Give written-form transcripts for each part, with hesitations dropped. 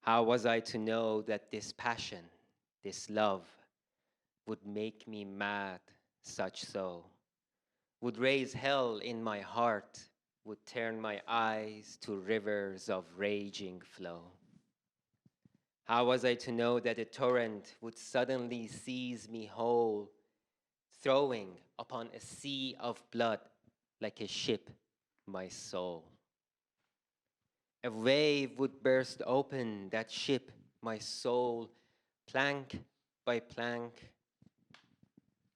How was I to know that this passion, this love, would make me mad such so, would raise hell in my heart, would turn my eyes to rivers of raging flow? How was I to know that a torrent would suddenly seize me whole, throwing upon a sea of blood like a ship my soul? A wave would burst open that ship my soul, plank by plank,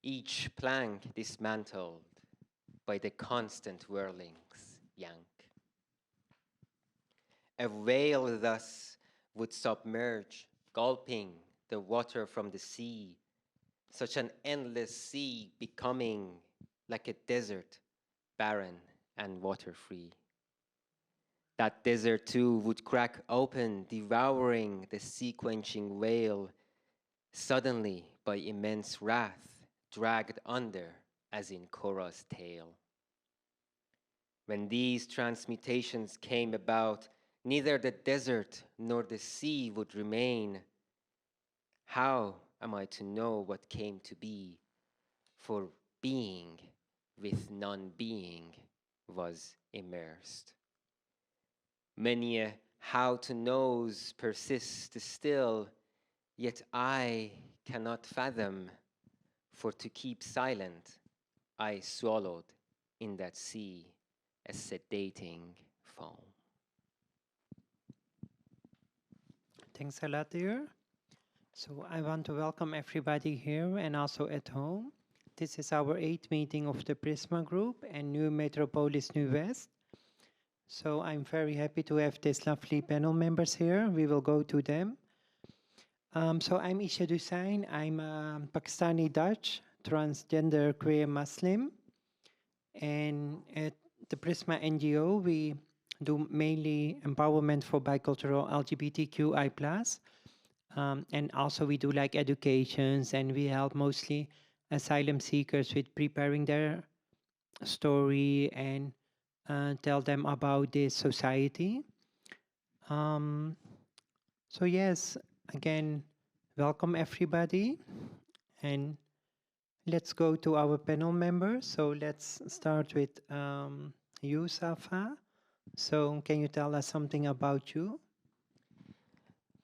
each plank dismantled by the constant whirlings yank. A whale thus would submerge, gulping the water from the sea, such an endless sea becoming like a desert, barren and water-free. That desert too would crack open, devouring the sea-quenching whale, suddenly by immense wrath, dragged under as in Korah's tale. When these transmutations came about, neither the desert nor the sea would remain. How am I to know what came to be? For being with non-being was immersed. Many a how to knows persists still, yet I cannot fathom, for to keep silent I swallowed in that sea a sedating foam. Thanks a lot, dear. So I want to welcome everybody here and also at home. This is our 8th meeting of the Prisma Group and New Metropolis Nieuw-West. So I'm very happy to have these lovely panel members here. We will go to them. So I'm Isha Dusain. I'm Pakistani Dutch, transgender queer Muslim. And at the Prisma NGO, we do mainly empowerment for bicultural LGBTQI+. And also we do like educations, and we help mostly asylum seekers with preparing their story and tell them about this society. So yes, again, welcome everybody. And let's go to our panel members. So let's start with you, Safa. So can you tell us something about you?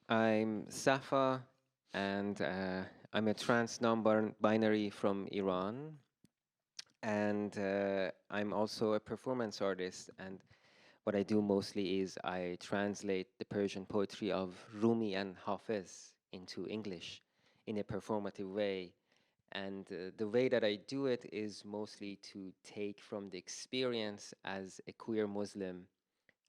I'm Safa, and I'm a trans non-binary from Iran. And I'm also a performance artist. And what I do mostly is I translate the Persian poetry of Rumi and Hafiz into English in a performative way. And the way that I do it is mostly to take from the experience as a queer Muslim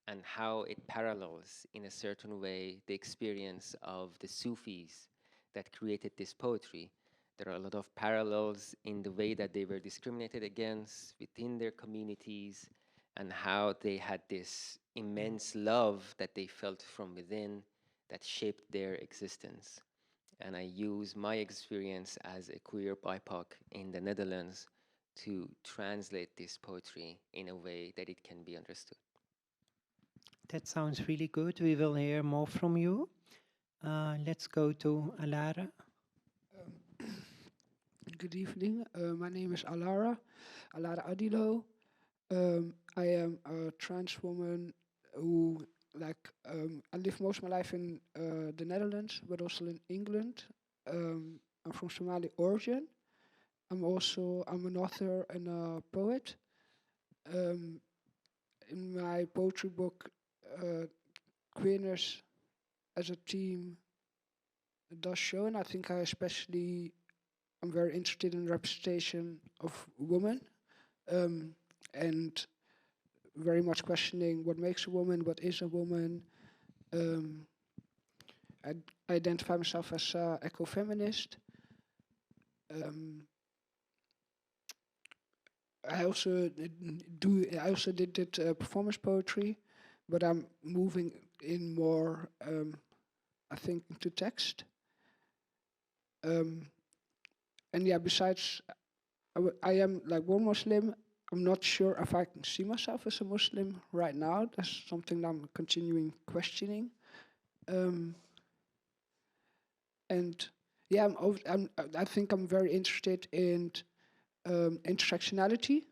and how it parallels in a certain way the experience of the Sufis that created this poetry. There are a lot of parallels in the way that they were discriminated against within their communities and how they had this immense love that they felt from within that shaped their existence. And I use my experience as a queer BIPOC in the Netherlands to translate this poetry in a way that it can be understood. That sounds really good. We will hear more from you. Let's go to Alara. Good evening. My name is Alara Adilo. I am a trans woman who, I live most of my life in the Netherlands, but also in England. I'm from Somali origin. I'm an author and a poet. In my poetry book, queerness as a theme does show, and I think I'm very interested in representation of women, and very much questioning what makes a woman, what is a woman. I identify myself as ecofeminist. I also did performance poetry, but I'm moving in more, I think, into text. And yeah, besides, I am like one Muslim. I'm not sure if I can see myself as a Muslim right now. That's something that I'm continuing questioning. Um, and yeah, I think I'm very interested in intersectionality.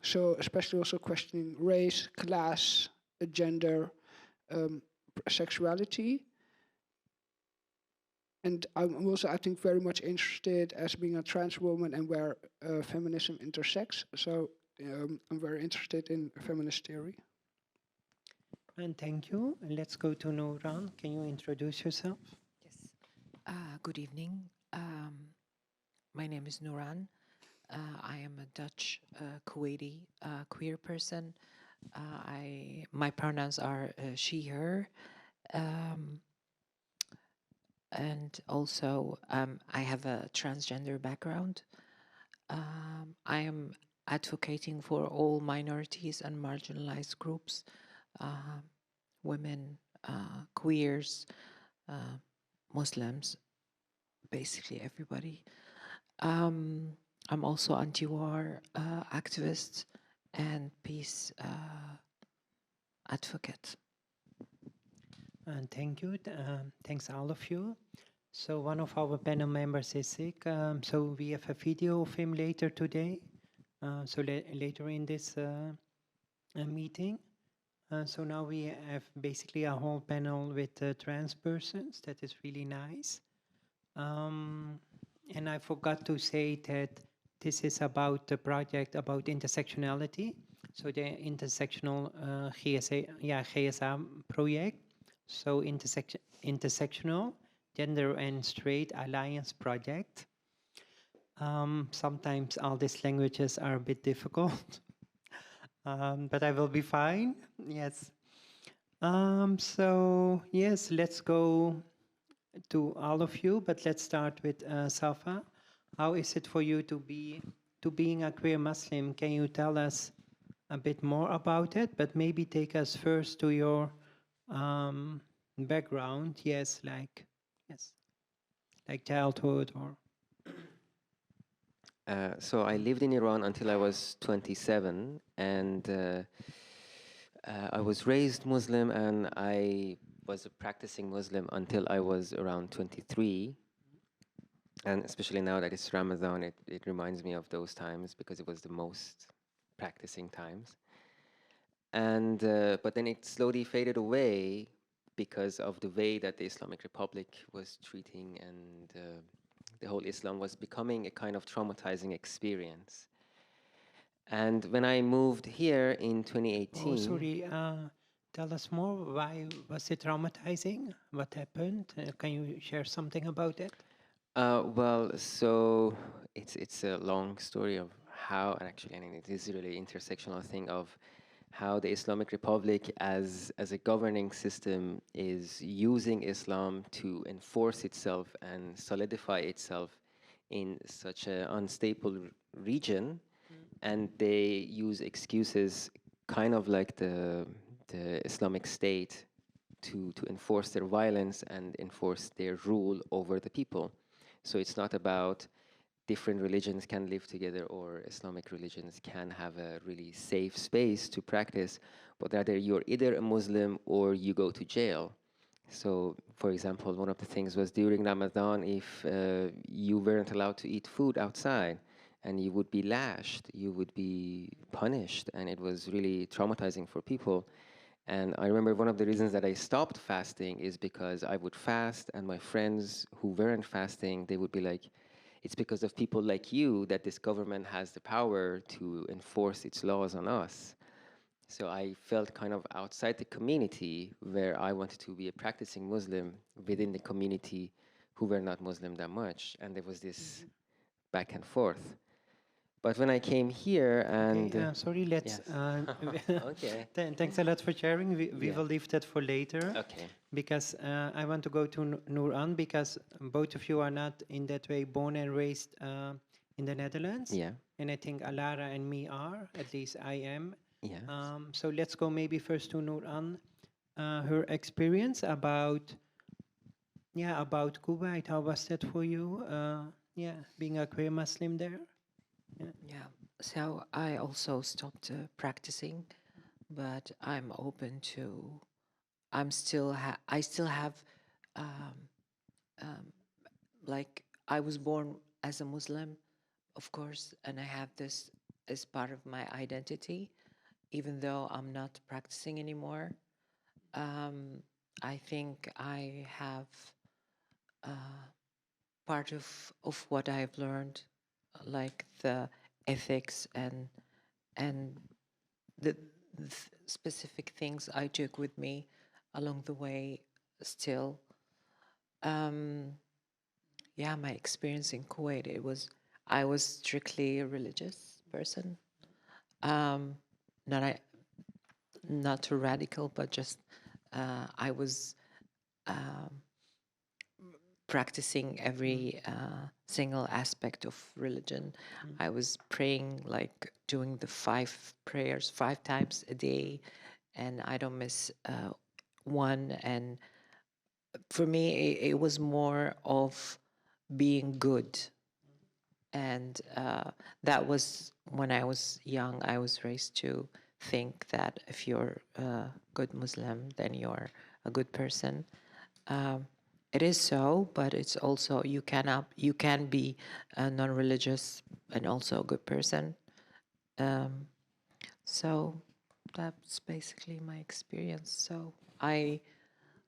So especially also questioning race, class, gender, sexuality. And I'm also, I think, very much interested as being a trans woman and where feminism intersects. So I'm very interested in feminist theory. And thank you. And let's go to Nouran. Can you introduce yourself? Yes. Good evening. My name is Nouran. I am a Dutch Kuwaiti queer person. My pronouns are she, her, and also I have a transgender background. I am advocating for all minorities and marginalized groups, women, queers, Muslims, basically everybody. I'm also anti-war activist and peace advocate. And thank you. Thanks all of you. So one of our panel members is sick. So we have a video of him later today. So later in this meeting. So now we have basically a whole panel with trans persons. That is really nice. And I forgot to say that this is about the project about intersectionality. So the intersectional GSA project. So intersectional gender and straight alliance project. Sometimes all these languages are a bit difficult, but I will be fine. Yes. So yes, let's go to all of you, but let's start with Safa. How is it for you to being a queer Muslim? Can you tell us a bit more about it? But maybe take us first to your background. Yes, like childhood or. So I lived in Iran until I was 27, and I was raised Muslim, and I was a practicing Muslim until I was around 23. And especially now that it's Ramadan, it reminds me of those times because it was the most practicing times. And but then it slowly faded away because of the way that the Islamic Republic was treating, and the whole Islam was becoming a kind of traumatizing experience. And when I moved here in 2018, Oh, sorry. Tell us more. Why was it traumatizing? What happened? Can you share something about it? well, so it's a long story of how, actually, and it is really intersectional thing of how the Islamic Republic as a governing system is using Islam to enforce itself and solidify itself in such an unstable region, and they use excuses kind of like the Islamic State to enforce their violence and enforce their rule over the people. So it's not about different religions can live together or Islamic religions can have a really safe space to practice, but rather you're either a Muslim or you go to jail. So, for example, one of the things was during Ramadan, if you weren't allowed to eat food outside, and you would be lashed, you would be punished, and it was really traumatizing for people. And I remember one of the reasons that I stopped fasting is because I would fast, and my friends who weren't fasting, they would be like, it's because of people like you that this government has the power to enforce its laws on us. So I felt kind of outside the community where I wanted to be a practicing Muslim within the community who were not Muslim that much. And there was this back and forth. But when I came here and... Okay, sorry, let's... Yes. Okay. Thanks a lot for sharing. We will leave that for later. Okay. Because I want to go to Nouran, because both of you are not in that way born and raised in the Netherlands. Yeah. And I think Alara and me are, at least I am. Yeah. So let's go maybe first to Nouran, her experience about Kuwait. How was that for you? Being a queer Muslim there. Yeah. So I also stopped practicing, but I'm open to I still have, um, like, I was born as a Muslim, of course, and I have this as part of my identity, even though I'm not practicing anymore. I think I have part of what I've learned, like the ethics and the specific things I took with me along the way still. Yeah, my experience in Kuwait, I was strictly a religious person. Not I, not too radical, but just I was practicing every single aspect of religion. I was praying, like doing the 5 prayers 5 times a day, and I don't miss one. And for me, it was more of being good. And that was when I was young. I was raised to think that if you're a good Muslim, then you're a good person. It is so, but it's also you can be non-religious and also a good person. So that's basically my experience. So I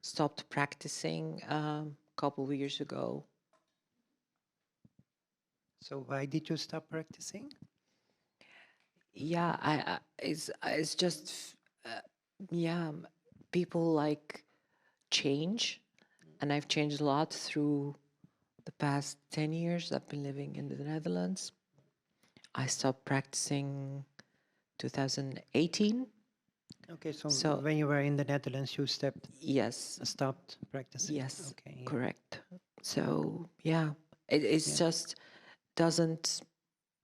stopped practicing a couple of years ago. So why did you stop practicing? Yeah, it's just yeah, people like change, and I've changed a lot through the past 10 years. I've been living in the Netherlands. I stopped practicing 2018. Okay, so, So- when you were in the Netherlands, you Yes, stopped practicing. yes, Okay. Yeah. correct. So yeah, it's just doesn't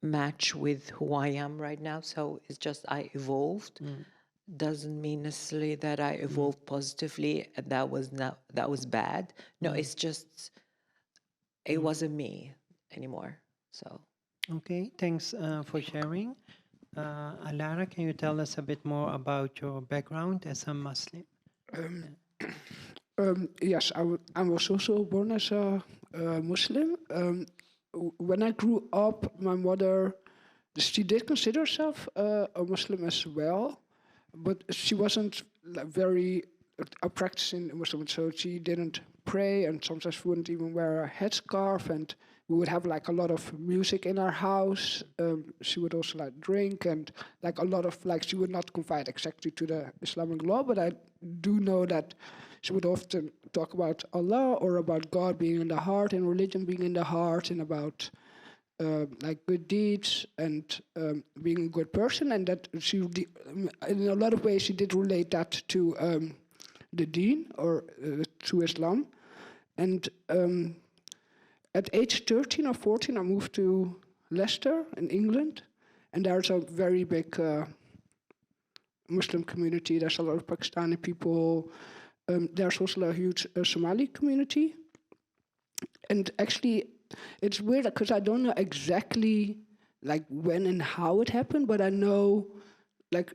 match with who I am right now. So it's just I evolved. Doesn't mean necessarily that I evolved positively and that was bad. No, it's just it wasn't me anymore. So Okay, thanks for sharing. Alara, can you tell us a bit more about your background as a Muslim? Yes, I was also born as a Muslim. When I grew up, my mother, she did consider herself a Muslim as well, but she wasn't like, very a practicing Muslim, so she didn't pray, and sometimes wouldn't even wear a headscarf, and we would have like a lot of music in our house. She would also like drink, and like a lot of like she would not confide exactly to the Islamic law, but I do know that she would often talk about Allah or about God being in the heart and religion being in the heart, and about like good deeds and being a good person, and that in a lot of ways she did relate that to the Deen or to Islam. And at age 13 or 14, I moved to Leicester in England, and there's a very big Muslim community. There's a lot of Pakistani people. There's also a huge Somali community. And actually, it's weird because I don't know exactly like when and how it happened, but I know like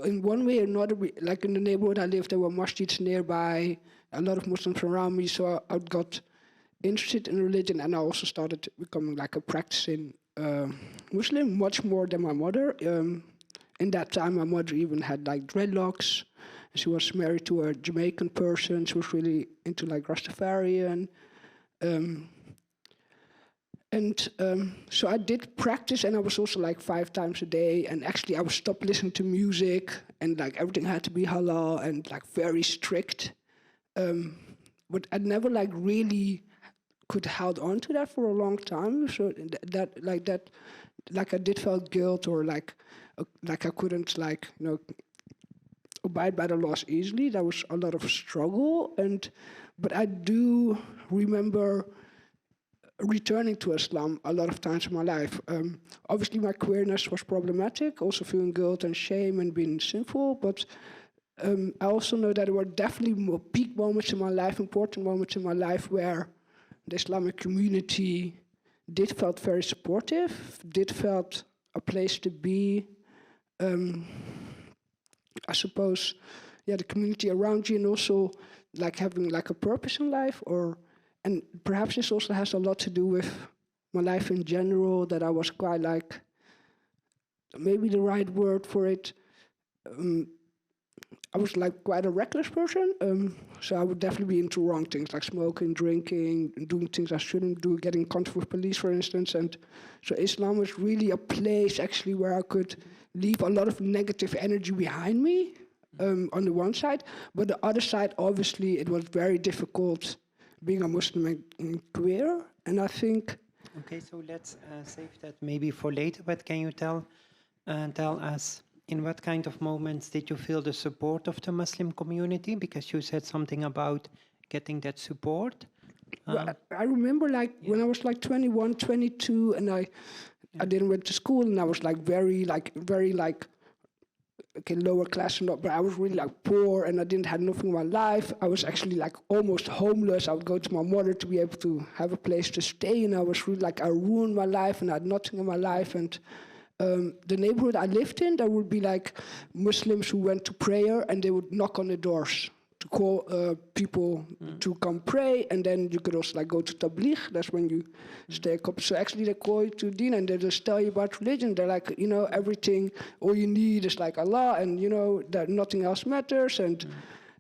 in one way or another, like in the neighborhood I lived, there were masjids nearby, a lot of Muslims around me, so I got interested in religion, and I also started becoming like a practicing Muslim, much more than my mother. In that time, my mother even had like dreadlocks. She was married to a Jamaican person. She was really into like Rastafarian. So I did practice, and I was also like 5 times a day. And actually, I would stop listening to music, and like everything had to be halal and like very strict. But I never like really could held on to that for a long time. So like I did felt guilt, or like I couldn't like abide by the laws easily. There was a lot of struggle, but I do remember returning to Islam a lot of times in my life. Obviously, my queerness was problematic, also feeling guilt and shame and being sinful, but I also know that there were definitely peak moments in my life, important moments in my life, where the Islamic community did felt very supportive, did felt a place to be. I suppose, the community around you, and also like having like a purpose in life, and perhaps this also has a lot to do with my life in general, that I was quite like, maybe the right word for it, I was like quite a reckless person, so I would definitely be into wrong things like smoking, drinking, doing things I shouldn't do, getting in contact with police, for instance. And so Islam was really a place actually where I could leave a lot of negative energy behind me, on the one side, but the other side, obviously, it was very difficult being a Muslim and queer. And I think. Okay, so let's save that maybe for later. But can you tell us, in what kind of moments did you feel the support of the Muslim community? Because you said something about getting that support. Well, I remember like when I was like 21, 22, and I didn't went to school, and I was like very okay, lower class, but I was really like poor, and I didn't have nothing in my life. I was actually like almost homeless. I would go to my mother to be able to have a place to stay, and I was really like, I ruined my life, and I had nothing in my life. And the neighborhood I lived in, there would be like Muslims who went to prayer, and they would knock on the doors to call people to come pray. And then you could also like go to tabligh. That's when you stay a couple. So actually they call you to deen, and they just tell you about religion. They're like, everything, all you need is like Allah, and that nothing else matters. And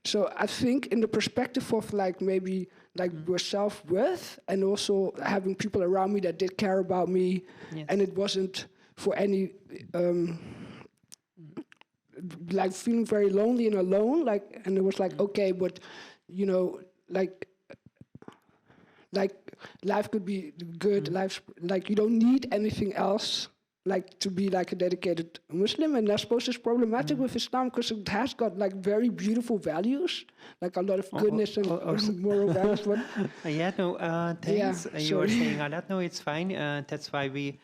so I think in the perspective of like maybe like we're self-worth, and also having people around me that did care about me, and it wasn't for any like feeling very lonely and alone, like, and it was like, okay, but like life could be good. Life's like, you don't need anything else like to be like a dedicated Muslim. And I suppose it's problematic with Islam because it has got like very beautiful values, like a lot of goodness and moral values. But thanks. Yeah, you were saying a lot. No, it's fine. That's why we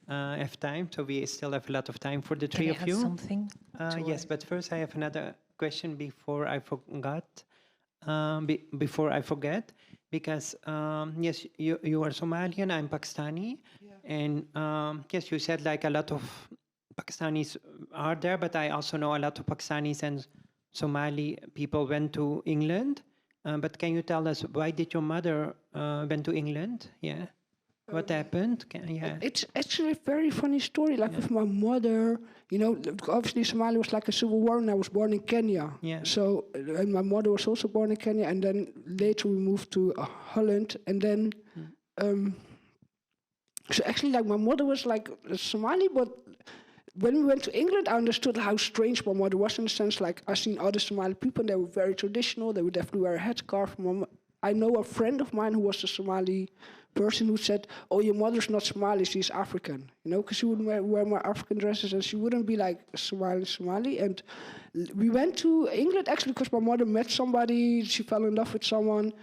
have time. So we still have a lot of time for the three of you. Something? Yes, but first I have another question before I forgot. Before I forget, because yes, you are Somalian, I'm Pakistani, and yes, you said like a lot of Pakistanis are there, but I also know a lot of Pakistanis and Somali people went to England. But can you tell us why did your mother went to England? Yeah. What happened? It's actually a very funny story. Like with my mother, obviously Somalia was like a civil war, and I was born in Kenya. Yeah. So, and my mother was also born in Kenya, and then later we moved to Holland, and then, so actually, like my mother was like Somali, but when we went to England, I understood how strange my mother was in the sense like I seen other Somali people, and they were very traditional. They would definitely wear a headscarf. I know a friend of mine who was a Somali person who said, "Oh, your mother's not Somali; she's African." Because she would wear my African dresses, and she wouldn't be like Somali. And we went to England actually because my mother met somebody. She fell in love with someone,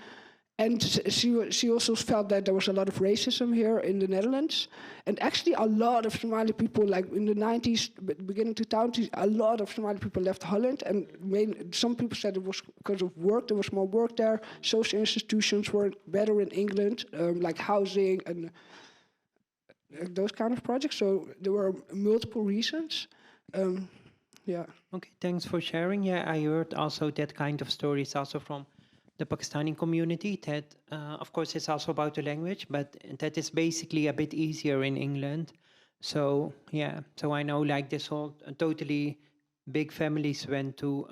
and she also felt that there was a lot of racism here in the Netherlands. And actually, a lot of Somali people, like in the 90s, beginning 2000s, a lot of Somali people left Holland. And some people said it was because of work. There was more work there. Social institutions were better in England, like housing and those kind of projects. So there were multiple reasons. Okay, thanks for sharing. Yeah, I heard also that kind of stories also from the Pakistani community that, of course, it's also about the language, but that is basically a bit easier in England. So, yeah, so I know like this whole totally big families went to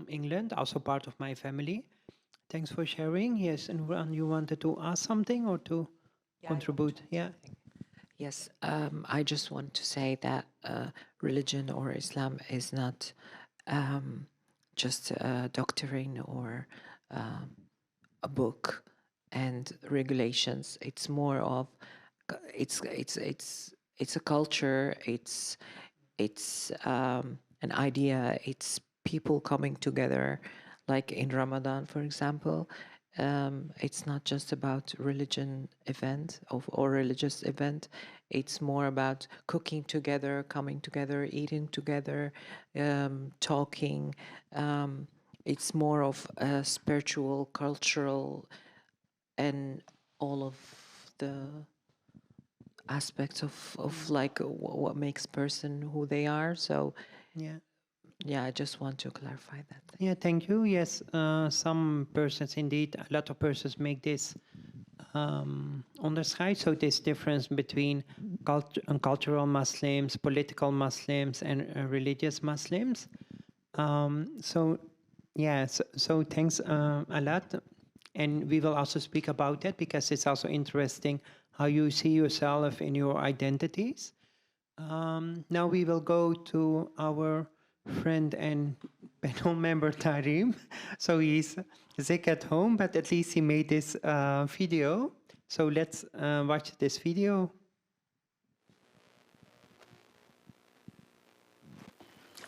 England, also part of my family. Thanks for sharing. Yes, and you wanted to ask something or to contribute? Yeah. Yes, I just want to say that religion or Islam is not just a doctrine or a book and regulations. It's more of it's a culture. It's an idea. It's people coming together, like in Ramadan, for example. It's not just about religion event or religious event. It's more about cooking together, coming together, eating together, talking. It's more of a spiritual, cultural, and all of the aspects of like what makes person who they are. So Yeah, I just want to clarify that. Yeah, thank you. Yes, some persons indeed, a lot of persons make this onderscheid. So this difference between cultural Muslims, political Muslims, and religious Muslims. So yeah, so thanks a lot. And we will also speak about that because it's also interesting how you see yourself in your identities. Now we will go to our friend and panel member Tarim. So he's sick at home, but at least he made this video. So let's watch this video.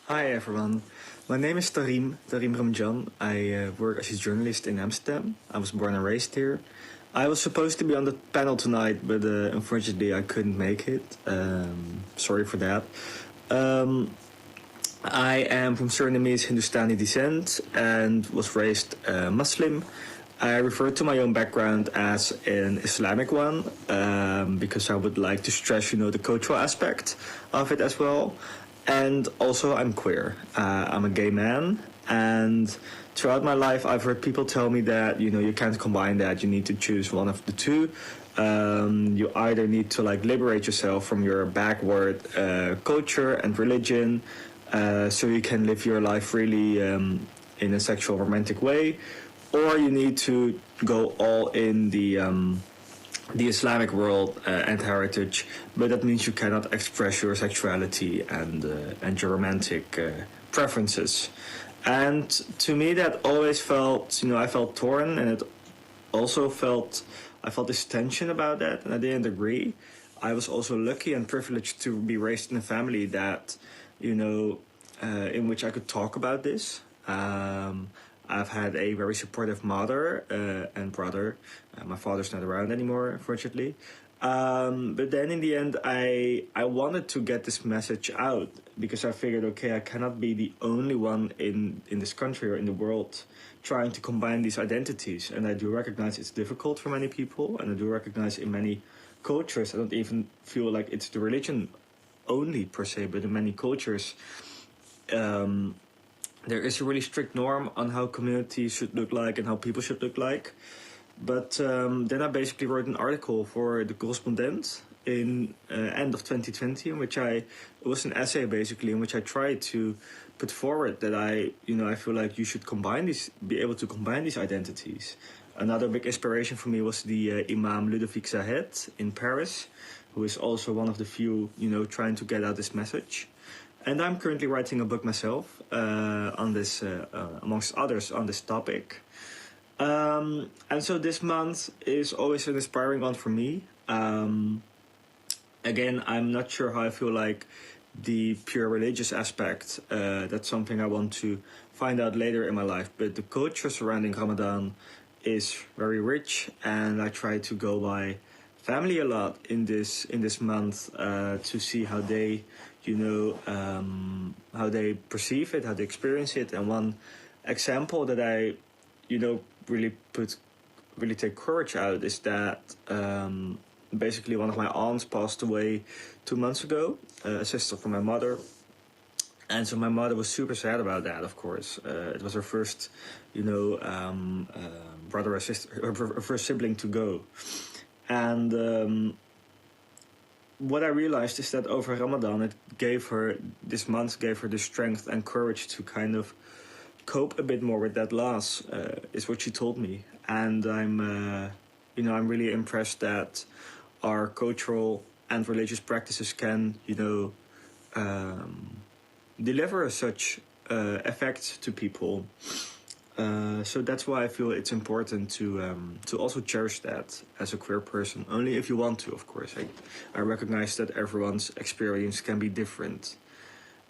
Hi everyone, my name is Tarim Ramjan. I work as a journalist in Amsterdam. I was born and raised here. I was supposed to be on the panel tonight, but unfortunately I couldn't make it. Sorry for that. I am from Surinamese Hindustani descent and was raised Muslim. I refer to my own background as an Islamic one because I would like to stress, the cultural aspect of it as well. And also I'm queer. I'm a gay man, and throughout my life I've heard people tell me that, you can't combine that, you need to choose one of the two. You either need to liberate yourself from your backward culture and religion, so you can live your life really in a sexual romantic way, or you need to go all in the Islamic world and heritage, but that means you cannot express your sexuality and your romantic preferences. And to me that always felt, I felt torn, and it also I felt this tension about that, and I didn't agree. I was also lucky and privileged to be raised in a family that, in which I could talk about this. I've had a very supportive mother and brother. My father's not around anymore, unfortunately. But then in the end, I wanted to get this message out because I figured, okay, I cannot be the only one in this country or in the world trying to combine these identities. And I do recognize it's difficult for many people, and I do recognize in many cultures, I don't even feel like it's the religion only per se, but in many cultures, there is a really strict norm on how communities should look like and how people should look like. But then I basically wrote an article for the Correspondent in end of 2020, in which it was an essay basically, in which I tried to put forward that I feel like you should be able to combine these identities. Another big inspiration for me was the Imam Ludovic Zahed in Paris, who is also one of the few, trying to get out this message. And I'm currently writing a book myself on this, amongst others, on this topic. And so this month is always an inspiring one for me. Again, I'm not sure how I feel like the pure religious aspect. That's something I want to find out later in my life. But the culture surrounding Ramadan is very rich, and I try to go by family a lot in this month to see how they, how they perceive it, how they experience it. And one example that I, really take courage out is that basically one of my aunts passed away 2 months ago, a sister from my mother. And so my mother was super sad about that, of course. It was her first, brother or sister, her first sibling to go. And what I realized is that over Ramadan, this month gave her the strength and courage to kind of cope a bit more with that loss, is what she told me. And I'm really impressed that our cultural and religious practices can, deliver such effects to people. So that's why I feel it's important to also cherish that as a queer person. Only if you want to, of course. I recognize that everyone's experience can be different.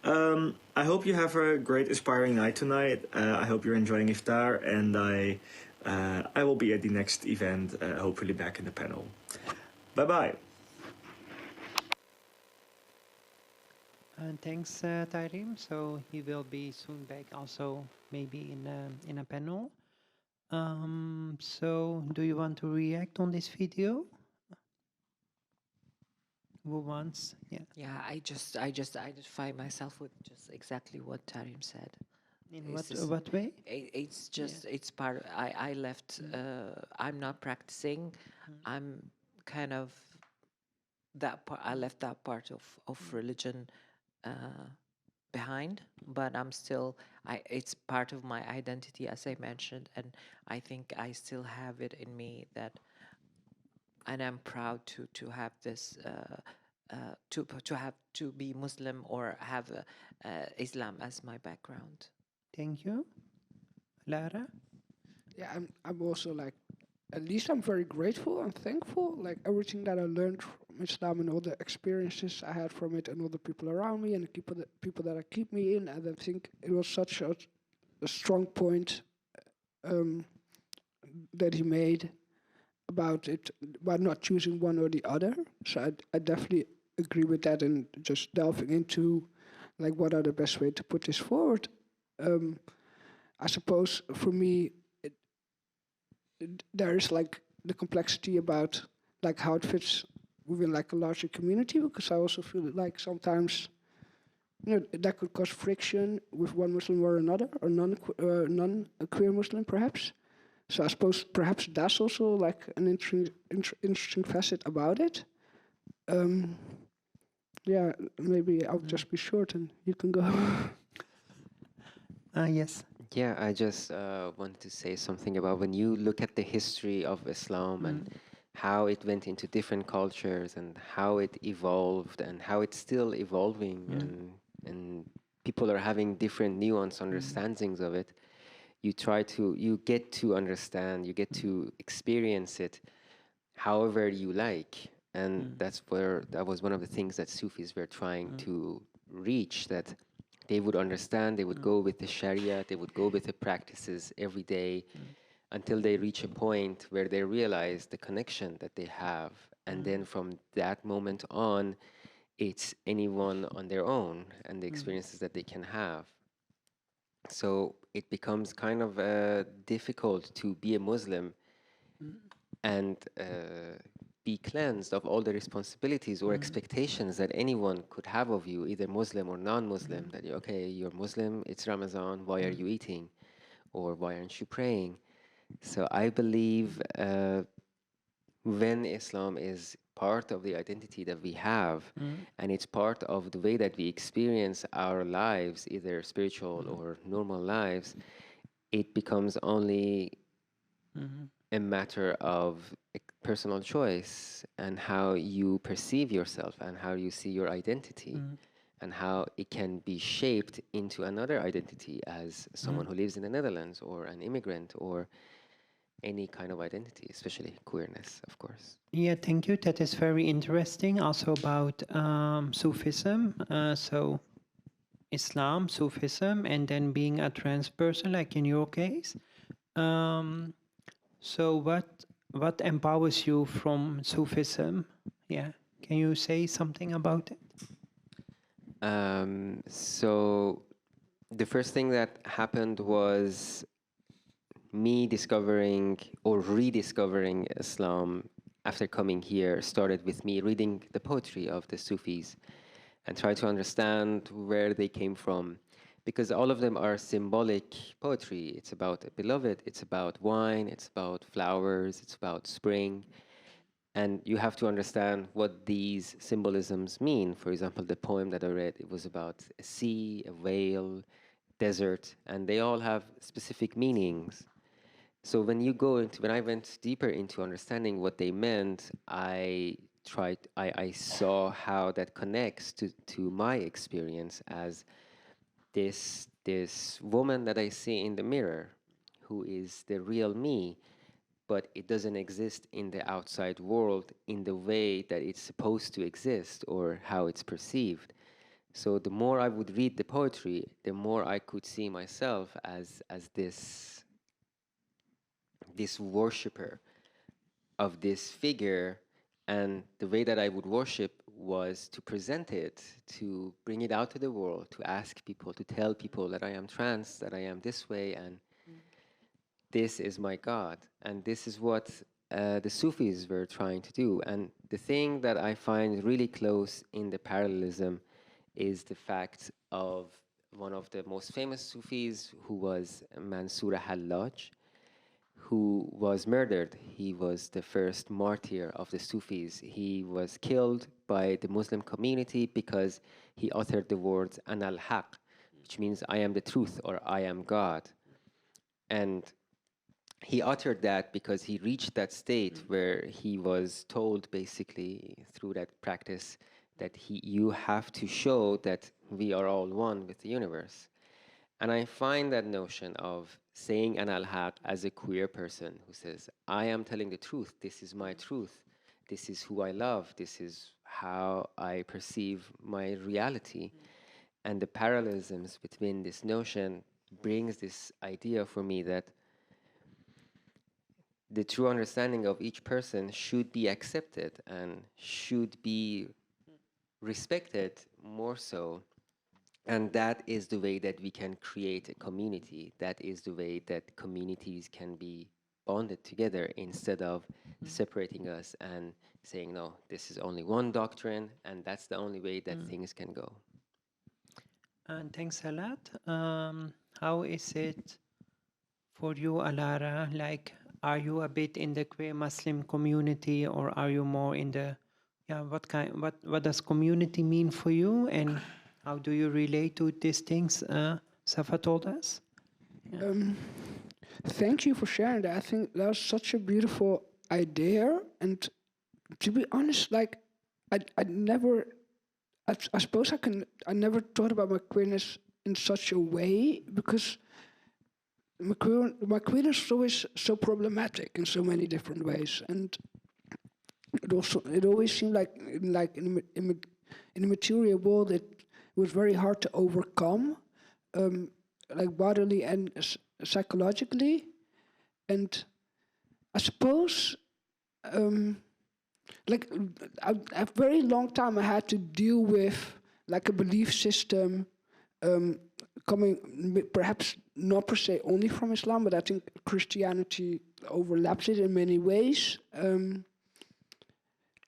I hope you have a great, inspiring night tonight. I hope you're enjoying iftar, and I will be at the next event, hopefully back in the panel. Bye bye. Thanks, Tarim. So he will be soon back, also maybe in a panel. So do you want to react on this video? who wants? Yeah. Yeah, I just identify myself with just exactly what Tarim said. In It's just- what way? It's just it's part. I left. I'm not practicing. I'm kind of that part. I left that part of religion behind, but I'm still. It's part of my identity, as I mentioned, and I think I still have it in me that, and I'm proud to have this. To be Muslim or have Islam as my background. Thank you. Lara? Yeah, I'm also like, at least I'm very grateful and thankful. Like everything that I learned from Islam and all the experiences I had from it, and all the people around me and the people that I keep me in. And I think it was such a strong point that he made about it, about not choosing one or the other. So I definitely agree with that, and just delving into like what are the best way to put this forward. I suppose for me, there is like the complexity about like how it fits within like a larger community, because I also feel like sometimes that could cause friction with one Muslim or another, or non-queer Muslim perhaps. So I suppose perhaps that's also like an interesting facet about it. Yeah, maybe I'll just be short and you can go. Yes. Yeah, I just wanted to say something about when you look at the history of Islam and how it went into different cultures and how it evolved and how it's still evolving and people are having different nuanced understandings of it. You get to understand, you get to experience it however you like. And that was one of the things that Sufis were trying to reach, that they would understand, they would go with the Sharia, they would go with the practices every day until they reach a point where they realize the connection that they have. And then from that moment on, it's anyone on their own and the experiences that they can have. So it becomes kind of difficult to be a Muslim and be cleansed of all the responsibilities or expectations that anyone could have of you, either Muslim or non-Muslim, that you're Muslim, it's Ramadan, why are you eating? Or why aren't you praying? So I believe when Islam is part of the identity that we have, and it's part of the way that we experience our lives, either spiritual or normal lives, it becomes only a matter of personal choice and how you perceive yourself and how you see your identity and how it can be shaped into another identity as someone who lives in the Netherlands or an immigrant or any kind of identity, especially queerness, of course. Yeah, thank you. That is very interesting. Also about Sufism. So Islam, Sufism, and then being a trans person, like in your case. So what empowers you from Sufism? Yeah, can you say something about it? So the first thing that happened was me discovering or rediscovering Islam after coming here started with me reading the poetry of the Sufis and try to understand where they came from, because all of them are symbolic poetry. It's about a beloved, it's about wine, it's about flowers, it's about spring. And you have to understand what these symbolisms mean. For example, the poem that I read, it was about a sea, a whale, desert, and they all have specific meanings. So when I went deeper into understanding what they meant, I saw how that connects to my experience as this woman that I see in the mirror, who is the real me, but it doesn't exist in the outside world in the way that it's supposed to exist or how it's perceived. So the more I would read the poetry, the more I could see myself as this worshiper of this figure, and the way that I would worship was to present it, to bring it out to the world, to ask people, to tell people that I am trans, that I am this way, and this is my God. And this is what the Sufis were trying to do. And the thing that I find really close in the parallelism is the fact of one of the most famous Sufis, who was Mansour Hallaj, who was murdered. He was the first martyr of the Sufis. He was killed by the Muslim community because he uttered the words "Ana al-Haq," which means "I am the truth" or "I am God." And he uttered that because he reached that state where he was told, basically through that practice, that you have to show that we are all one with the universe. And I find that notion of saying an al-haq as a queer person who says, I am telling the truth, this is my truth, this is who I love, this is how I perceive my reality. And the parallelisms between this notion brings this idea for me that the true understanding of each person should be accepted and should be respected more so. And that is the way that we can create a community. That is the way that communities can be bonded together instead of separating us and saying, no, this is only one doctrine and that's the only way that things can go. And thanks a lot. How is it for you, Alara? Like, are you a bit in the queer Muslim community, or are you more in the, what does community mean for you, and how do you relate to these things Safa told us? Thank you for sharing that. I think that was such a beautiful idea. And to be honest, like, I suppose I never thought about my queerness in such a way, because my queerness is always so problematic in so many different ways. And it always seemed like in the material world, it was very hard to overcome, like bodily and psychologically. And I suppose, like a very long time, I had to deal with like a belief system coming perhaps not per se only from Islam, but I think Christianity overlaps it in many ways.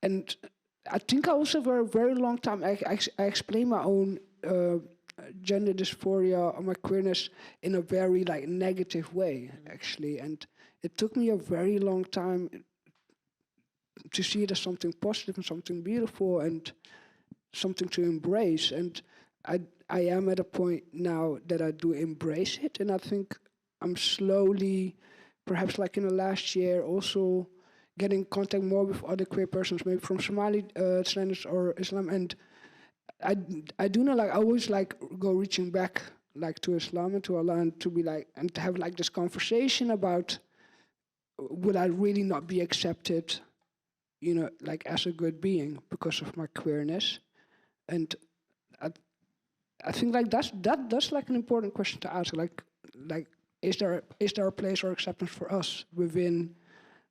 And I think I also for a very long time I explained my own gender dysphoria or my queerness in a very like negative way, actually. And it took me a very long time to see it as something positive and something beautiful and something to embrace. And I am at a point now that I do embrace it, and I think I'm slowly, perhaps like in the last year, also getting in contact more with other queer persons, maybe from Somali descendants or Islam. And I do know, like, I always like go reaching back like to Islam and to Allah, and to be like, and to have like this conversation about, will I really not be accepted, you know, like as a good being because of my queerness? And I think like that's like an important question to ask. Like is there a place or acceptance for us within?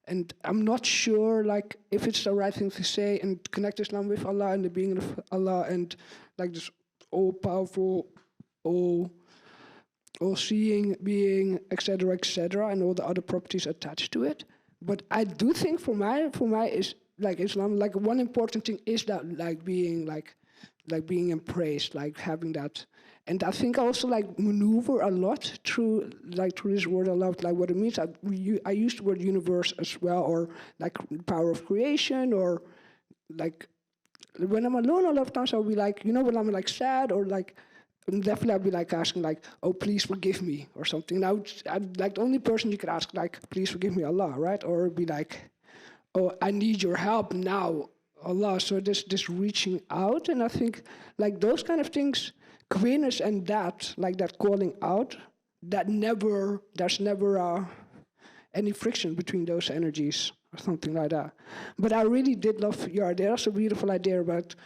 And I'm not sure like if it's the right thing to say and connect Islam with Allah and the being of Allah and like this all-powerful, all-seeing being, etc., and all the other properties attached to it. But I do think for my is like Islam, like one important thing is that like being embraced, like having that. And I think I also like maneuver a lot through this word. I love like what it means. I use the word universe as well, or like power of creation, or like when I'm alone, a lot of times I'll be like, you know, when I'm like sad or like, definitely I'll be like asking like, oh, please forgive me or something. Now, I'm like the only person you could ask like, please forgive me, Allah, right? Or be like, oh, I need your help now, Allah. So this reaching out, and I think like those kind of things, queerness and that, like that calling out, there's never any friction between those energies or something like that. But I really did love your idea. That's a beautiful idea about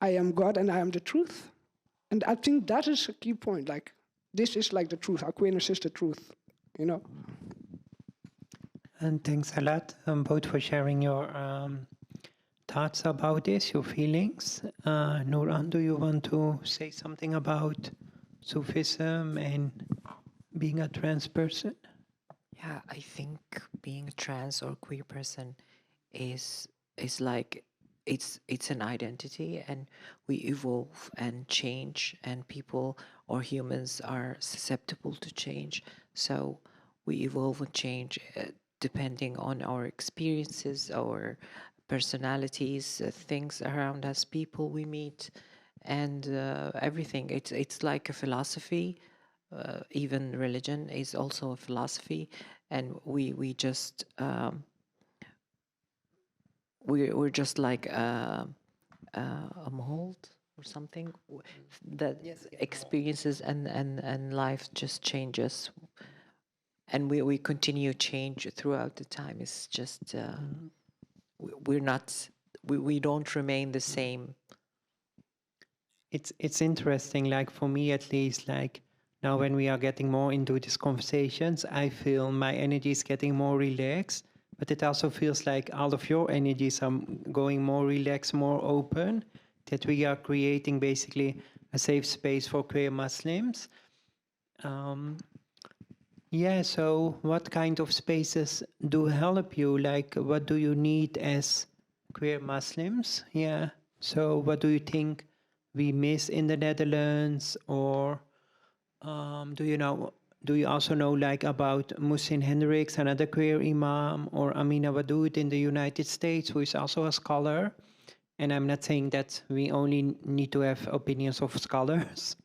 I am God and I am the truth. And I think that is a key point. Like this is like the truth. Our queerness is the truth, you know. And thanks a lot, both for sharing your thoughts about this, your feelings. Nuran, do you want to say something about Sufism and being a trans person? Yeah, I think being a trans or queer person is like it's an identity, and we evolve and change, and people or humans are susceptible to change. So we evolve and change depending on our experiences, our personalities, things around us, people we meet, and everything. It's like a philosophy. Even religion is also a philosophy, and we just we're just like a mold or something that experiences and life just changes, and we continue change throughout the time. It's just we're not we don't remain the same. It's interesting, like for me at least, like now when we are getting more into these conversations, I feel my energy is getting more relaxed, but it also feels like all of your energies are going more relaxed, more open, that we are creating basically a safe space for queer Muslims. Yeah, so what kind of spaces do help you? Like, what do you need as queer Muslims? Yeah, so what do you think we miss in the Netherlands? Or do you also know like about Muhsin Hendricks, another queer imam, or Amina Wadoud in the United States, who is also a scholar? And I'm not saying that we only need to have opinions of scholars,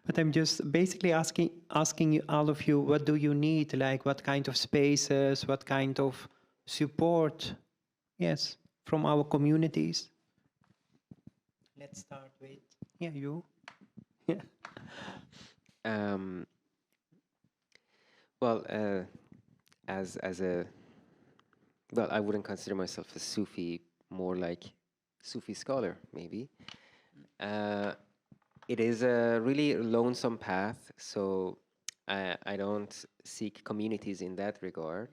but I'm just basically asking you, all of you, what do you need? Like, what kind of spaces, what kind of support? Yes, from our communities. Let's start with you. Yeah. Well, as a well, I wouldn't consider myself a Sufi, more like Sufi scholar, maybe. It is a really lonesome path, so I don't seek communities in that regard.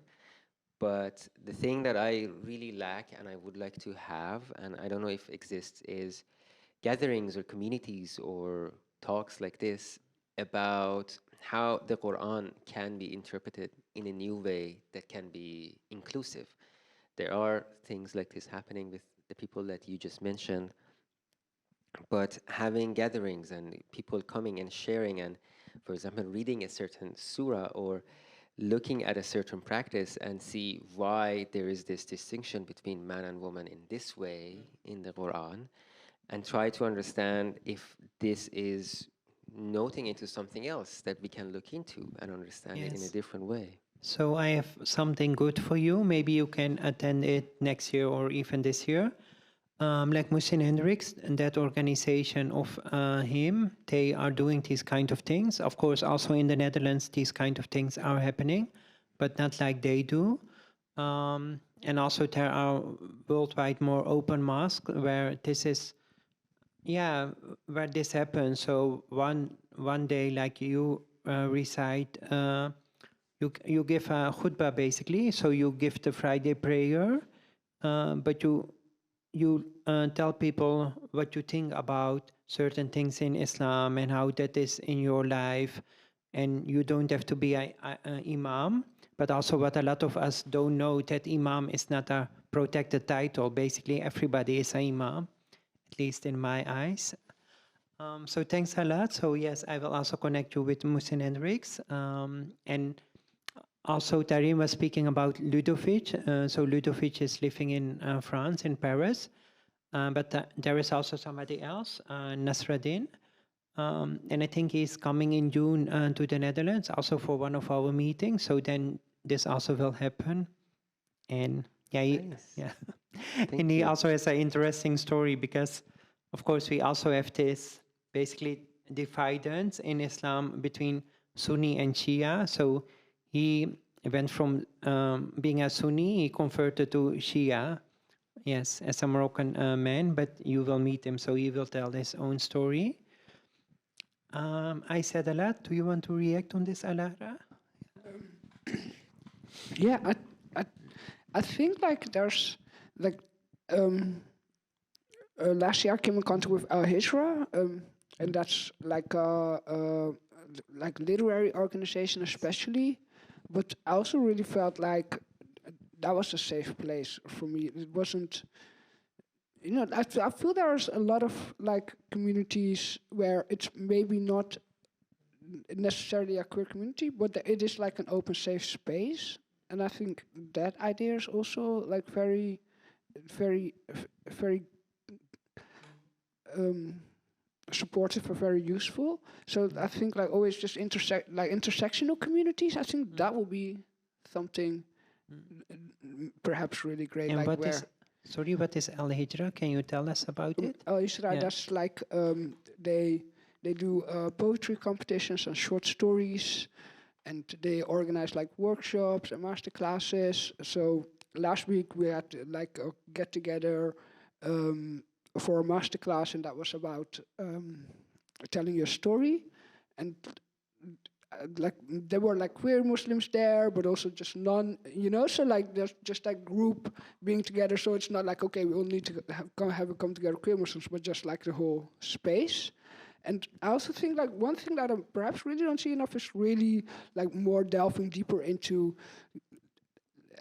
But the thing that I really lack and I would like to have, and I don't know if exists, is gatherings or communities or talks like this about how the Quran can be interpreted in a new way that can be inclusive. There are things like this happening with the people that you just mentioned, but having gatherings and people coming and sharing and, for example, reading a certain surah or looking at a certain practice and see why there is this distinction between man and woman in this way in the Quran, and try to understand if this is noting into something else that we can look into and understand it in a Yes. different way. So I have something good for you. Maybe you can attend it next year or even this year. Like Muhsin Hendricks and that organization of him, they are doing these kind of things. Of course, also in the Netherlands, these kind of things are happening, but not like they do. And also there are worldwide more open mosques where this is, where this happens. So one day, like you recite, you give a khutbah basically. So you give the Friday prayer, but you tell people what you think about certain things in Islam and how that is in your life. And you don't have to be an imam, but also what a lot of us don't know, that imam is not a protected title. Basically, everybody is an imam, at least in my eyes. So thanks a lot. So yes, I will also connect you with Muhsin Hendricks. And also, Tarim was speaking about Ludovic. So Ludovic is living in France, in Paris. But there is also somebody else, Nasraddin. And I think he's coming in June to the Netherlands, also for one of our meetings. So then this also will happen. And Nice. and he you. also has an interesting story because, of course, we also have this basically dividends in Islam between Sunni and Shia. So he went from being a Sunni, he converted to Shia, yes, as a Moroccan man, but you will meet him, so he will tell his own story. I said a lot. Do you want to react on this, Alara? Yeah, I think like there's like last year I came in contact with Al Hijra, and that's like like literary organization especially, but I also really felt like that was a safe place for me. It wasn't. I feel there's a lot of like communities where it's maybe not necessarily a queer community, but it is like an open, safe space. And I think that idea is also like very, very, very supportive or very useful. So I think like always just intersectional communities. I think that will be something perhaps really great. And like what where is, sorry, what is Al Hijra? Can you tell us about it? Al Hijra, that's like they do poetry competitions and short stories, and they organize like workshops and master classes. So last week we had like a get together for a master class, and that was about telling your story. And like there were like queer Muslims there, but also just so like there's just like group being together. So it's not like, okay, we all need to have a come together queer Muslims, but just like the whole space. And I also think like one thing that I perhaps really don't see enough is really like more delving deeper into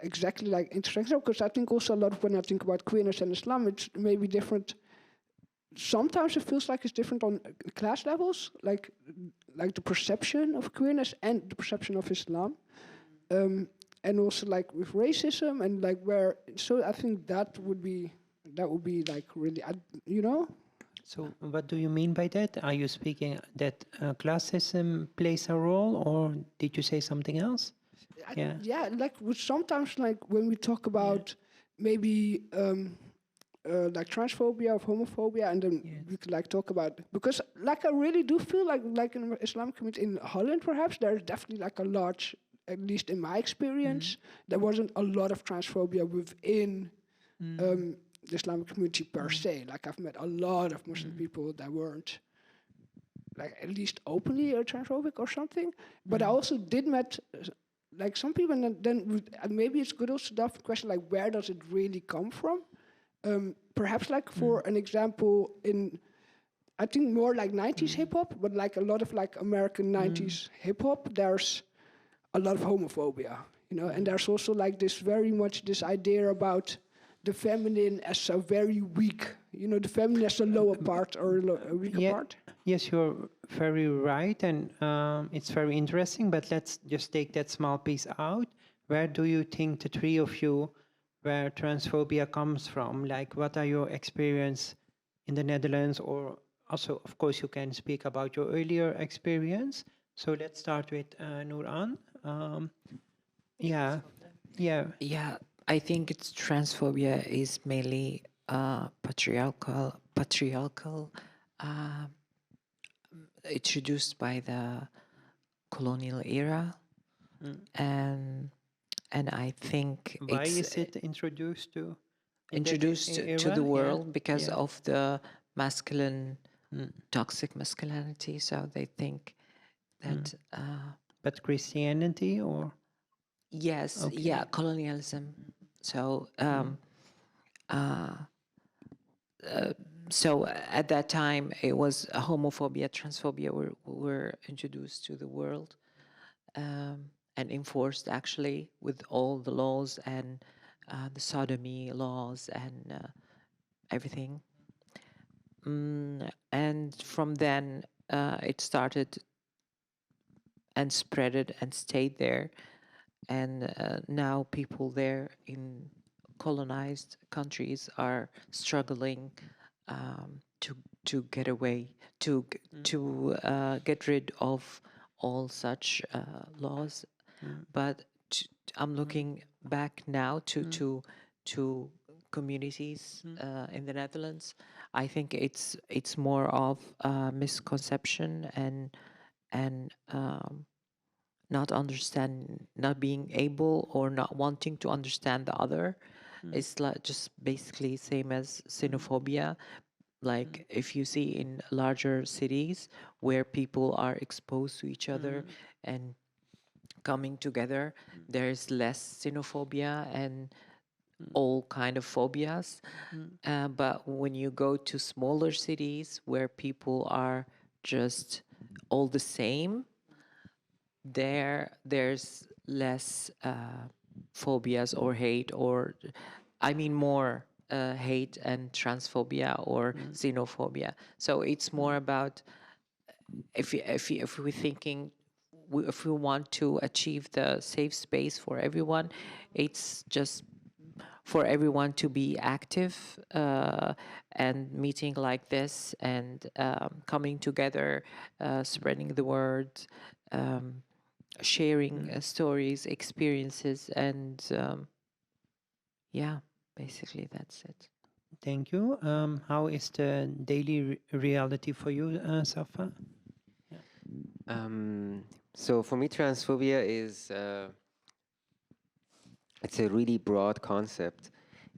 exactly like intersection, because I think also a lot of when I think about queerness and Islam, it's maybe different. Sometimes it feels like it's different on class levels, like the perception of queerness and the perception of Islam, and also like with racism and like where. So I think that would be like really, So what do you mean by that? Are you speaking that classism plays a role, or did you say something else? Yeah, like sometimes like when we talk about maybe like transphobia or homophobia, and then we could like talk about, because like I really do feel like in the Islamic community in Holland perhaps there's definitely like a large, at least in my experience, there wasn't a lot of transphobia within the Islamic community per se. Like I've met a lot of Muslim people that weren't like at least openly transphobic or something, but I also did met like some people, and then maybe it's good also to ask the question like where does it really come from? Perhaps like for an example in, I think more like 90s hip hop, but like a lot of like American 90s hip hop, there's a lot of homophobia, and there's also like this very much this idea about the feminine as a very weak, the feminine as a lower part or a weaker part. Yes, you're very right, and it's very interesting, but let's just take that small piece out. Where do you think, the three of you, where transphobia comes from? Like, what are your experience in the Netherlands, or also, of course, you can speak about your earlier experience. So let's start with Nooran. Yeah. I think it's transphobia is mainly patriarchal, introduced by the colonial era, and I think why is it introduced to the world because of the masculine, toxic masculinity. So they think that. But Christianity or? Yes, colonialism. So, so at that time, it was homophobia, transphobia were introduced to the world, and enforced actually with all the laws and the sodomy laws and everything. And from then, it started and spreaded and stayed there. And now people there in colonized countries are struggling to get away, to get rid of all such laws. But I'm looking back now to communities in the Netherlands. I think it's more of misconception and not being able or not wanting to understand the other. It's like just basically same as xenophobia. Like if you see in larger cities where people are exposed to each other and coming together, there is less xenophobia and all kind of phobias. But when you go to smaller cities where people are just all the same, there's less phobias or hate, or I mean more hate and transphobia or xenophobia. So it's more about if we're thinking if we want to achieve the safe space for everyone, it's just for everyone to be active and meeting like this and coming together, spreading the word, sharing stories, experiences, and yeah, basically that's it. Thank you. How is the daily reality for you, Safa? So for me, transphobia is it's a really broad concept.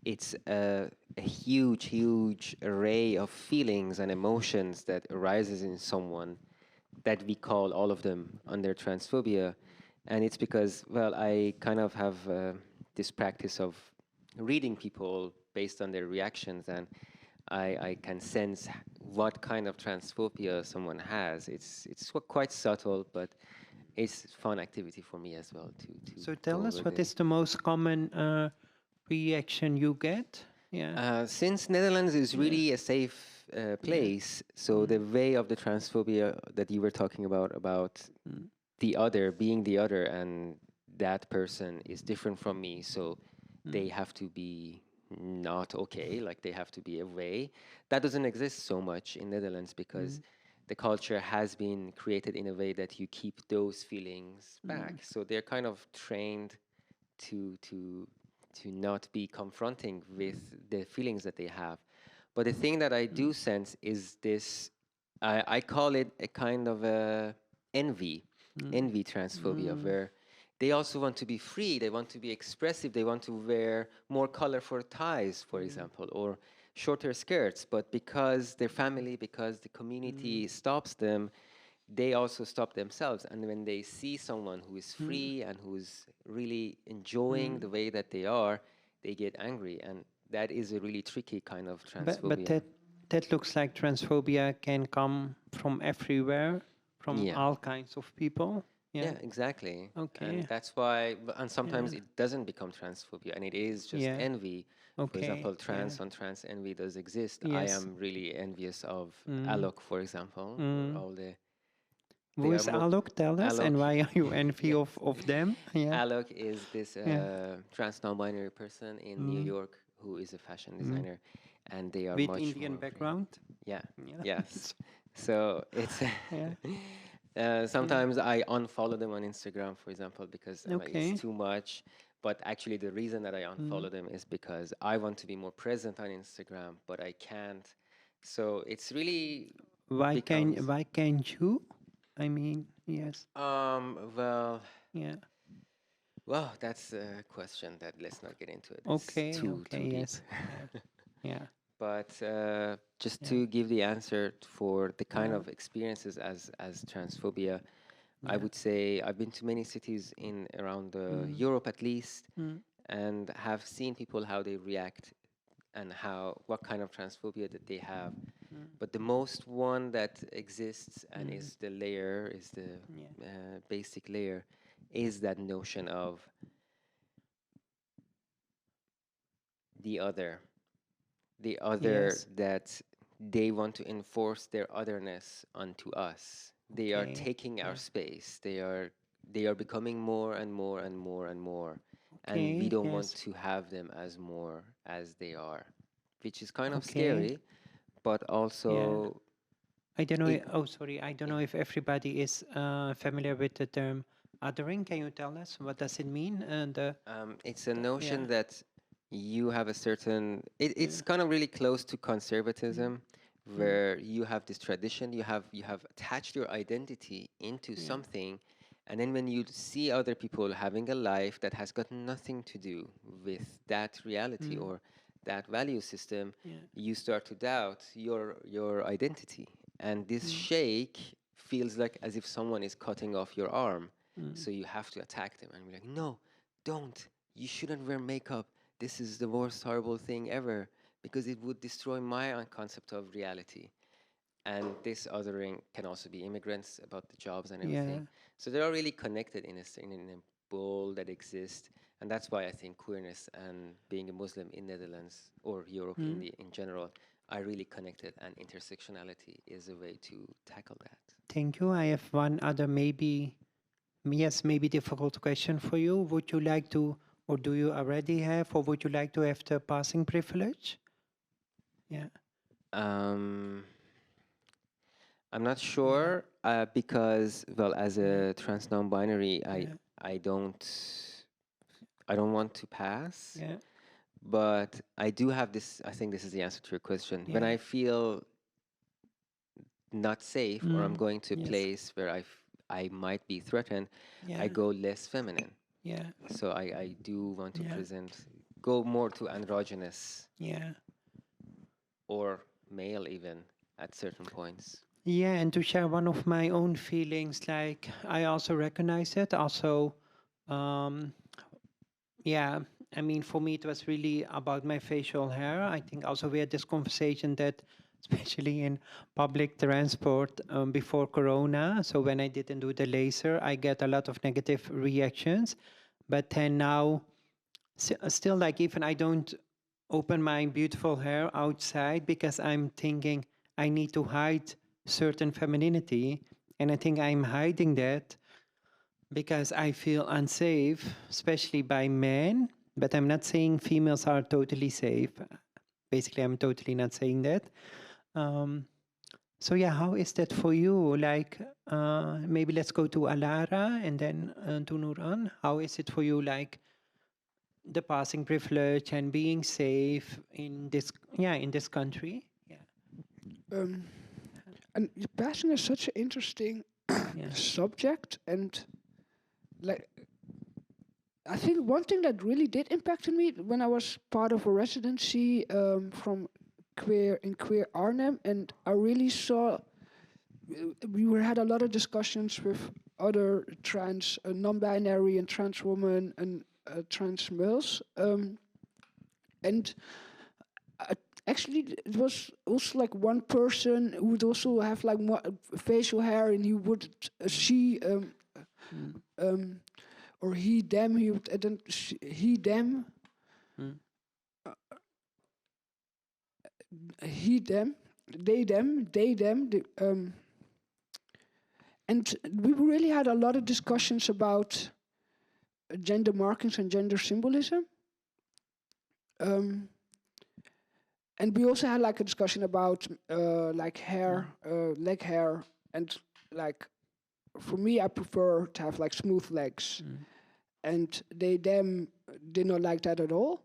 It's a huge, huge array of feelings and emotions that arises in someone that we call all of them under transphobia. And it's because, well, I kind of have this practice of reading people based on their reactions, and I can sense what kind of transphobia someone has. It's quite subtle, but it's fun activity for me as well to So go tell us, over what this. is the most common reaction you get? Yeah. Since Netherlands is really a safe place, so the way of the transphobia that you were talking about the other being the other, and that person is different from me, so they have to be not okay, like they have to be away. That doesn't exist so much in Netherlands because the culture has been created in a way that you keep those feelings back. So they're kind of trained to not be confronting with the feelings that they have. But the thing that I do sense is this, I call it a kind of a envy transphobia, where they also want to be free, they want to be expressive, they want to wear more colorful ties, for example, or shorter skirts, but because their family, because the community stops them, they also stop themselves. And when they see someone who is free and who's really enjoying the way that they are, they get angry. And that is a really tricky kind of But transphobia. that looks like transphobia can come from everywhere, from Yeah. all kinds of people. Yeah, exactly. Okay. And that's why, and sometimes Yeah. it doesn't become transphobia and it is just Yeah. envy. For Okay. example, Yeah. trans on trans envy does exist. I Yes. am really envious of Alok, for example, or all the. Who They are is Alok? Tell us, and Alok. why are you envy of them? Yeah. Alok is this trans non-binary person in New York who is a fashion designer, and they are With much Indian more free. background. Yeah. Yeah. Yes. So it's Yeah. sometimes I unfollow them on Instagram, for example, because I'm like, Okay. it's too much. But actually, the reason that I unfollow them is because I want to be more present on Instagram, but I can't. So it's really Why becomes can't you? I mean, yes. well. Yeah. Well, that's a question that let's not get into it. It's Okay. too deep. Yes. Yeah. But just Yeah. to give the answer for the kind of experiences as transphobia, I would say I've been to many cities in around Europe at least, and have seen people how they react and what kind of transphobia that they have. But the most one that exists and is the basic layer, is that notion of the other, Yes. that they want to enforce their otherness onto us. They are Okay. taking our space. They are becoming more and more and more and more, and we Okay. don't want Yes. to have them as more as they are, which is kind of Okay. scary, but Yeah. also I don't know. it. Oh, sorry. I don't know if everybody is familiar with the term othering. Can you tell us what does it mean? And It's a notion that you have a certain. It's kind of really close to conservatism, where you have this tradition. You have attached your identity into something, and then when you see other people having a life that has got nothing to do with that reality or that value system, you start to doubt your identity, and this shake feels like as if someone is cutting off your arm. So you have to attack them and be like, no, don't. You shouldn't wear makeup. This is the most horrible thing ever because it would destroy my own concept of reality. And this othering can also be immigrants about the jobs and everything. So they're all really connected in a ball that exists. And that's why I think queerness and being a Muslim in Netherlands or Europe in general are really connected, and intersectionality is a way to tackle that. Thank you. I have one other maybe difficult question for you. Would you like to, or do you already have, or would you like to have the passing privilege? Yeah. I'm not sure because, well, as a trans non-binary, I don't want to pass. Yeah. But I do have this. I think this is the answer to your question. When Yeah. I feel not safe, or I'm going to a Yes. place where I might be threatened, Yeah. I go less feminine. Yeah. So I do want to go more to androgynous Yeah. or male even at certain points. Yeah, and to share one of my own feelings, like I also recognize it. Also, yeah, I mean, for me, it was really about my facial hair. I think also we had this conversation that, especially in public transport before Corona, so when I didn't do the laser, I get a lot of negative reactions. But then now, still, like, even I don't open my beautiful hair outside because I'm thinking I need to hide certain femininity. And I think I'm hiding that because I feel unsafe, especially by men. But I'm not saying females are totally safe. Basically, I'm totally not saying that. So yeah, how is that for you? Like, maybe let's go to Alara and then to Nuran. How is it for you, like, the passing privilege and being safe in this country? Yeah. And passion is such an interesting Yeah. subject, and like I think one thing that really did impact me when I was part of a residency from queer Arnhem, and I really saw had a lot of discussions with other trans non-binary and trans women and trans males, and actually it was also like one person who would also have like more facial hair, and he would or he them he would he them he them they them and we really had a lot of discussions about gender markings and gender symbolism. And we also had like a discussion about like hair, leg hair, and like for me, I prefer to have like smooth legs, and they them did not like that at all.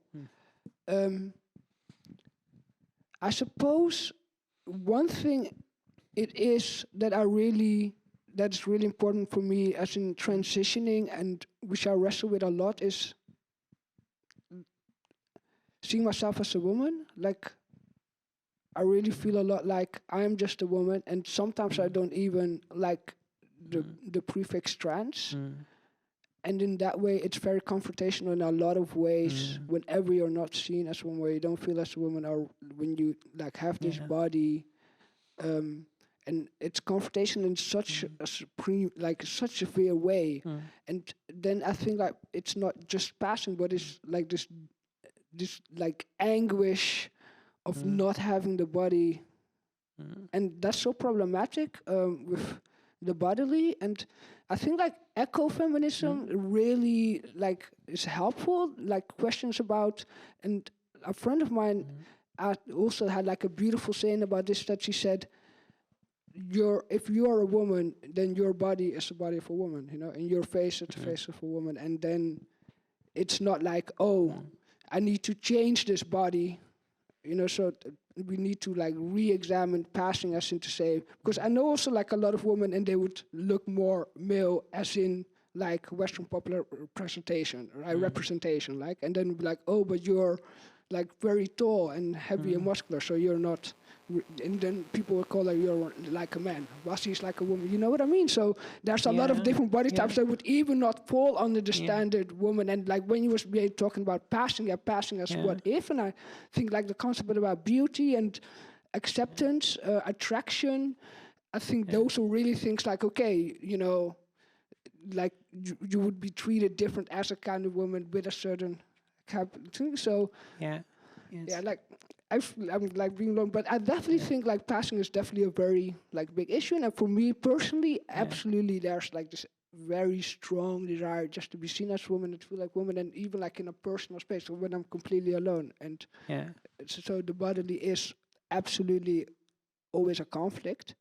I suppose one thing it is that that's really important for me as in transitioning, and which I wrestle with a lot, is seeing myself as a woman. Like, I really feel a lot like I am just a woman, and sometimes I don't even like the prefix trans. And in that way, it's very confrontational in a lot of ways. Whenever you're not seen as a woman, where you don't feel as a woman, or when you like have this body, and it's confrontation in such a such a severe way. And then I think like it's not just passing, but it's like this like anguish of not having the body, and that's so problematic with the bodily. And I think like ecofeminism really like is helpful. Like questions about, and a friend of mine also had like a beautiful saying about this, that she said, if you are a woman, then your body is the body of a woman, you know, and your face is the face of a woman, and then it's not like, oh, I need to change this body, you know. So we need to like re-examine passing as in to say, because I know also like a lot of women, and they would look more male as in like Western popular presentation, right? Representation, like, and then be like, oh, but you're like very tall and heavy and muscular, so you're not. And then people will call her, you're like a man. Wasi's like a woman. You know what I mean? So there's a lot of different body types that would even not fall under the standard woman. And like when you was talking about passing as what if, and I think like the concept about beauty and acceptance, attraction, I think those are really things like, okay, you know, like you would be treated different as a kind of woman with a certain thing. So Yeah. Yes. yeah, like I'm like being long, but I definitely think like passing is definitely a very like big issue. And for me personally, absolutely, there's like this very strong desire just to be seen as woman and to feel like woman, and even like in a personal space, so when I'm completely alone. And Yeah. so the bodily is absolutely always a conflict.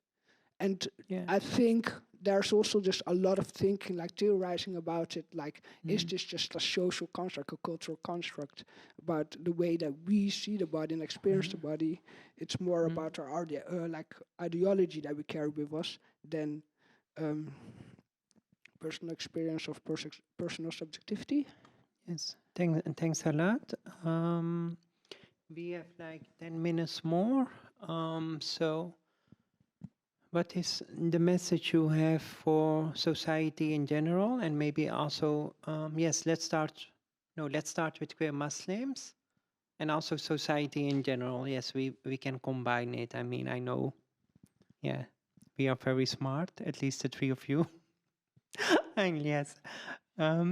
And Yeah. I think there's also just a lot of thinking, like theorizing about it, like, is this just a social construct, a cultural construct, about the way that we see the body and experience the body? It's more about our like ideology that we carry with us than personal experience of personal subjectivity. Yes. Thanks a lot. We have like 10 minutes more. So what is the message you have for society in general, and maybe also, yes, let's start with queer Muslims, and also society in general. Yes, we can combine it. I mean, I know, yeah, we are very smart, at least the three of you. And yes,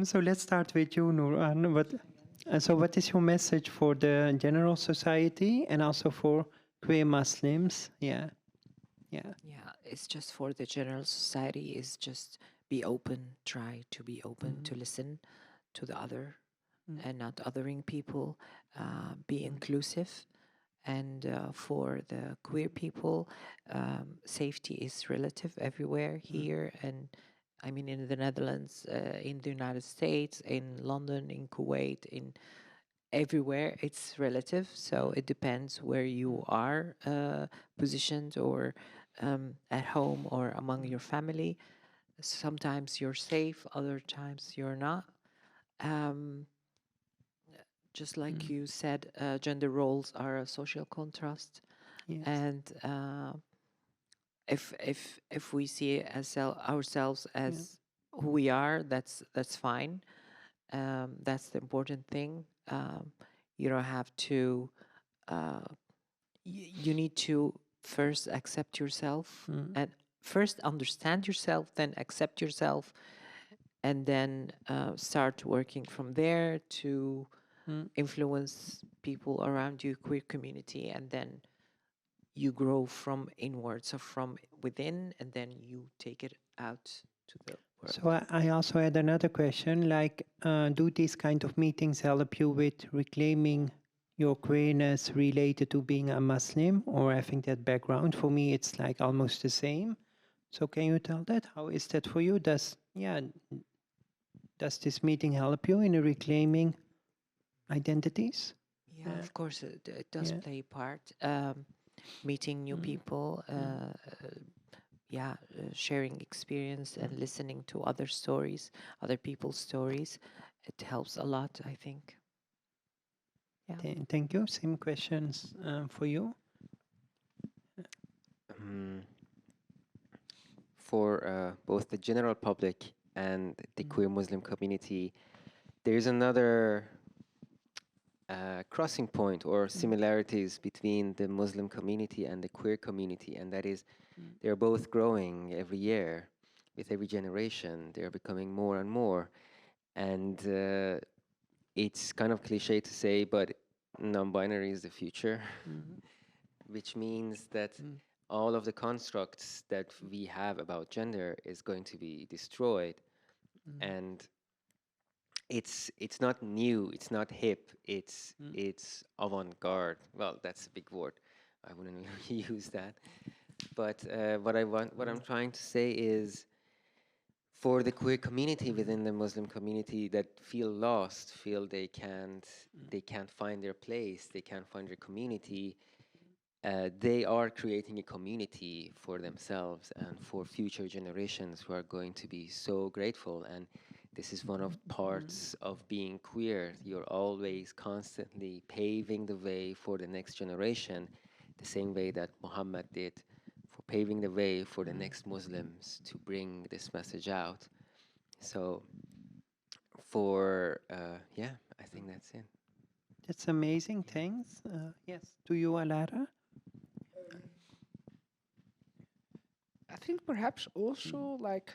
so let's start with you, Nuran. So what is your message for the general society and also for queer Muslims? Yeah. Yeah, it's just for the general society is just be open, try to be open to listen to the other and not othering people, be inclusive. And for the queer people, safety is relative everywhere here. And I mean, in the Netherlands, in the United States, in London, in Kuwait, in everywhere, it's relative. So it depends where you are positioned, or at home or among your family. Sometimes you're safe, other times you're not. Just like you said, gender roles are a social contrast, Yes. and if we see ourselves as who we are, that's fine. That's the important thing. You don't have to. You need to first accept yourself, and first understand yourself, then accept yourself, and then start working from there to influence people around you, queer community, and then you grow from inwards, so from within, and then you take it out to the world. So I also had another question, like, do these kind of meetings help you with reclaiming your queerness related to being a Muslim or having that background? For me, it's like almost the same. So can you tell that? How is that for you? Does this meeting help you in reclaiming identities? Yeah, of course, it does play a part. Meeting new people, sharing experience and listening to other stories, other people's stories, it helps a lot, I think. Yeah. Thank you. Same questions for you. For both the general public and the queer Muslim community, there's another crossing point or similarities between the Muslim community and the queer community, and that is they're both growing every year. With every generation, they're becoming more and more. And it's kind of cliche to say, but non-binary is the future, which means that all of the constructs that we have about gender is going to be destroyed. And it's not new, it's not hip, it's avant-garde. Well, that's a big word. I wouldn't use that. But what I'm trying to say is, for the queer community within the Muslim community that feel lost, feel they can't find their place, they can't find their community, they are creating a community for themselves and for future generations who are going to be so grateful. And this is one of parts of being queer. You're always constantly paving the way for the next generation, the same way that Muhammad did for paving the way for the next Muslims to bring this message out. So I think that's it. That's amazing. Thanks. Yes. To you, Alara. I think perhaps also like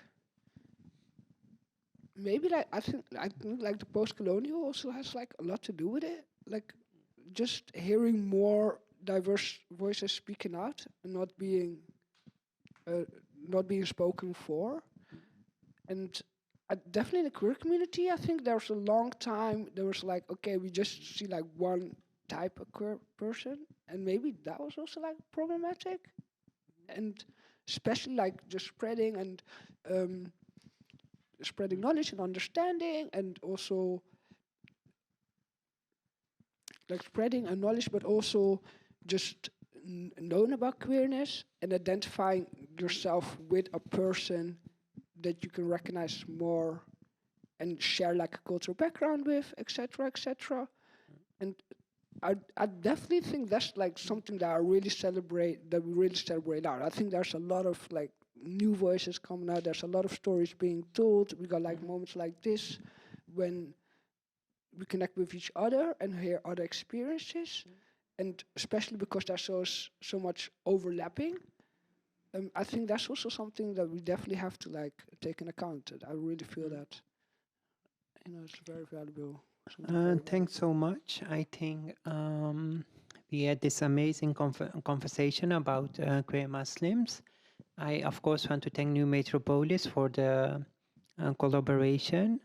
maybe like I think like the post-colonial also has like a lot to do with it. Like just hearing more diverse voices speaking out and not being spoken for. And definitely in the queer community, I think there's a long time there was like, okay, we just see like one type of queer person, and maybe that was also like problematic. And especially like just spreading and spreading knowledge and understanding, and also like spreading a knowledge, but also just knowing about queerness and identifying yourself with a person that you can recognize more and share like a cultural background with, etc., etc. And I definitely think that's like something that we really celebrate out. I think there's a lot of like new voices coming out. There's a lot of stories being told. We got like moments like this when we connect with each other and hear other experiences, and especially because there's so much overlapping. I think that's also something that we definitely have to like take in account. I really feel that, it's very valuable. Thanks so much. I think we had this amazing conversation about queer Muslims. I, of course, want to thank New Metropolis for the collaboration.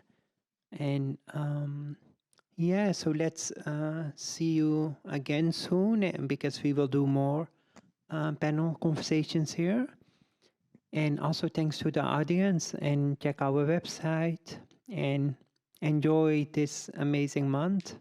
And yeah, so let's see you again soon, because we will do more panel conversations here. And also thanks to the audience, and check our website and enjoy this amazing month.